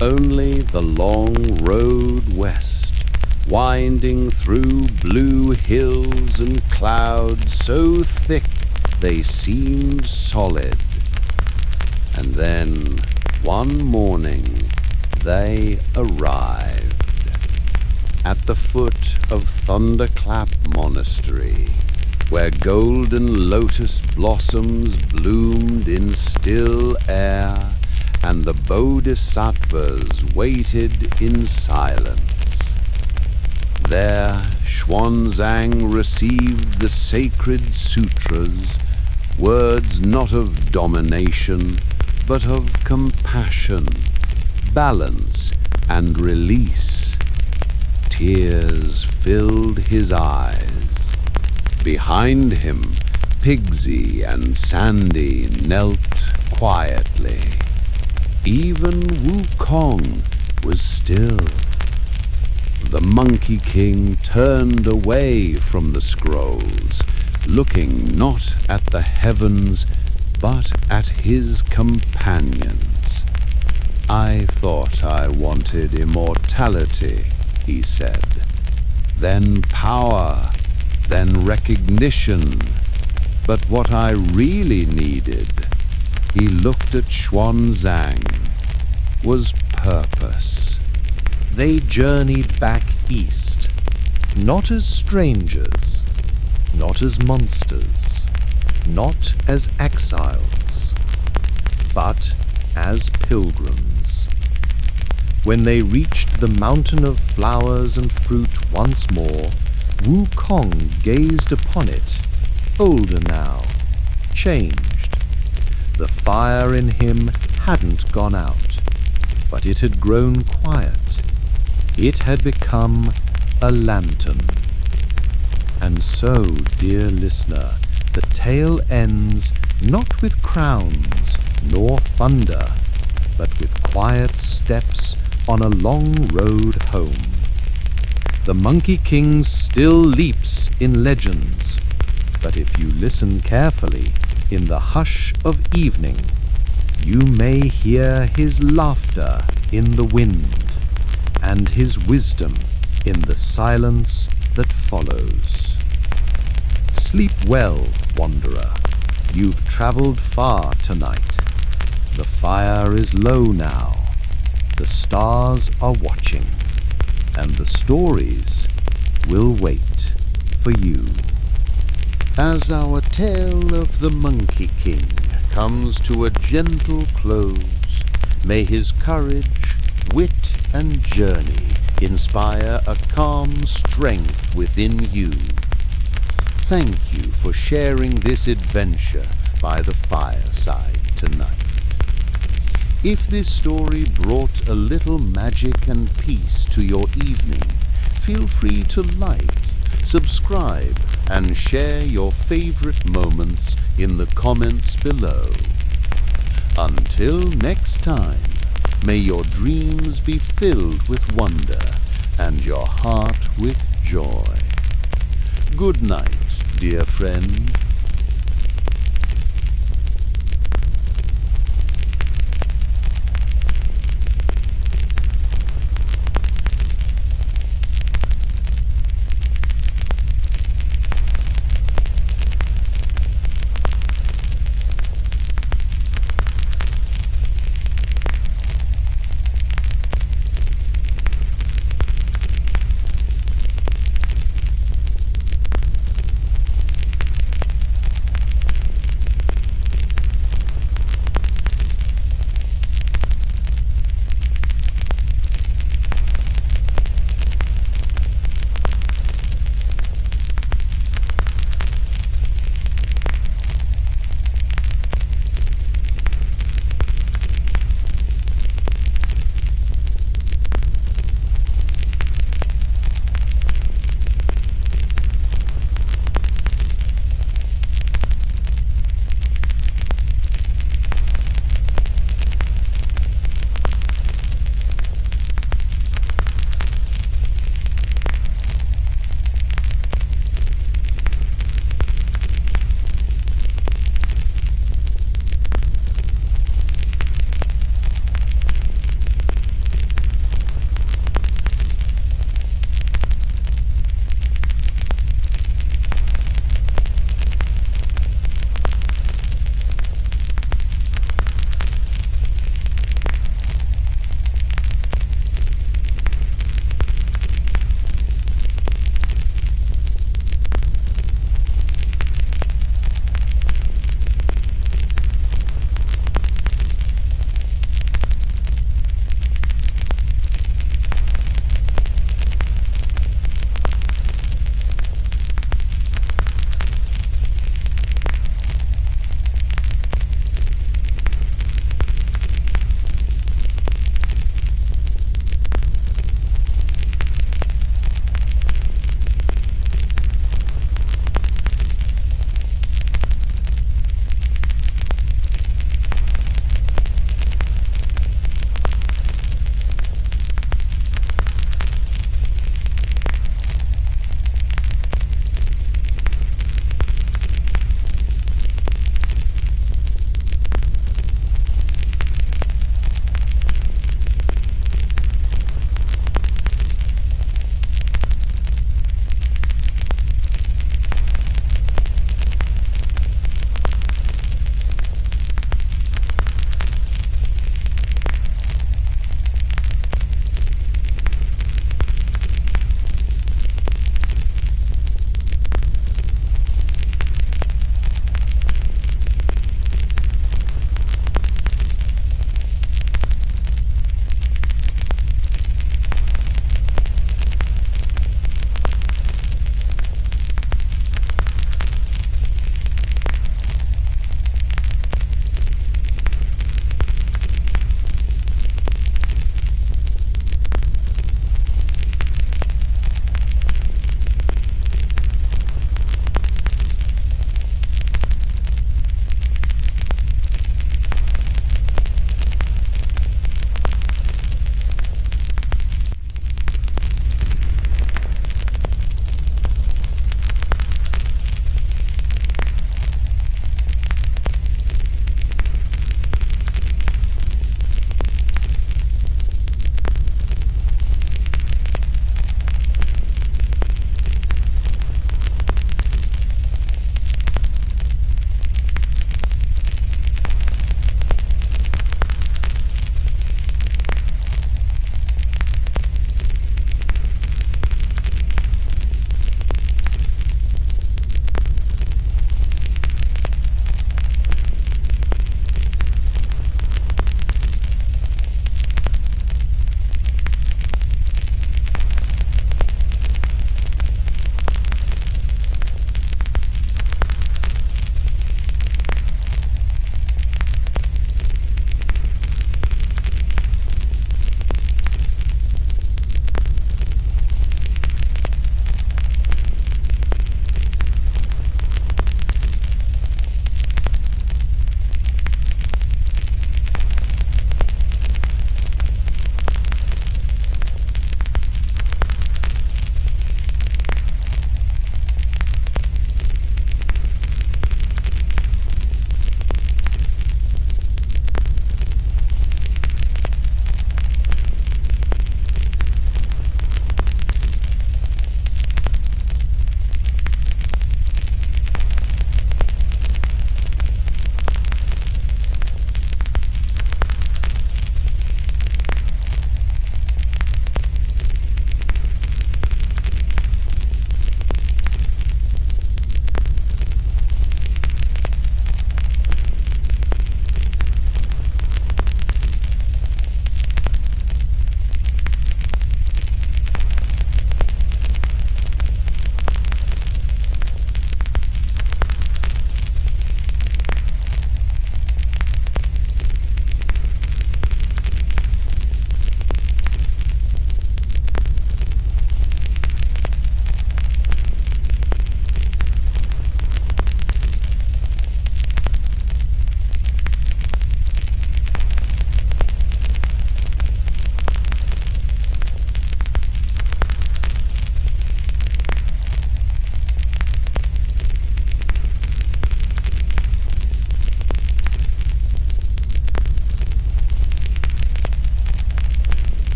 Only the long road west, winding through blue hills and clouds so thick they seemed solid. And then, one morning, they arrived at the foot of Thunderclap Monastery, where golden lotus blossoms bloomed in still air, and the bodhisattvas waited in silence. There, Xuanzang received the sacred sutras, words not of domination, but of compassion, balance, and release. Tears filled his eyes. Behind him, Pigsy and Sandy knelt quietly. Even Wukong was still. The Monkey King turned away from the scrolls, looking not at the heavens, but at his companions. I thought I wanted immortality, he said. Then power, then recognition. But what I really needed, he looked at Xuanzang, was purpose. They journeyed back east, not as strangers, not as monsters, not as exiles, but as pilgrims. When they reached the mountain of flowers and fruit once more, Wukong gazed upon it, older now, changed. The fire in him hadn't gone out, but it had grown quiet. It had become a lantern. And so, dear listener, the tale ends not with crowns nor thunder, but with quiet steps on a long road home. The Monkey King still leaps in legends, but if you listen carefully, in the hush of evening, you may hear his laughter in the wind, and his wisdom in the silence that follows. Sleep well, wanderer. You've traveled far tonight. The fire is low now. The stars are watching, and the stories will wait for you. As our tale of the Monkey King comes to a gentle close, may his courage, wit, and journey inspire a calm strength within you. Thank you for sharing this adventure by the fireside tonight. If this story brought a little magic and peace to your evening, feel free to like, subscribe, and share your favorite moments in the comments below. Until next time, may your dreams be filled with wonder and your heart with joy. Good night, dear friend.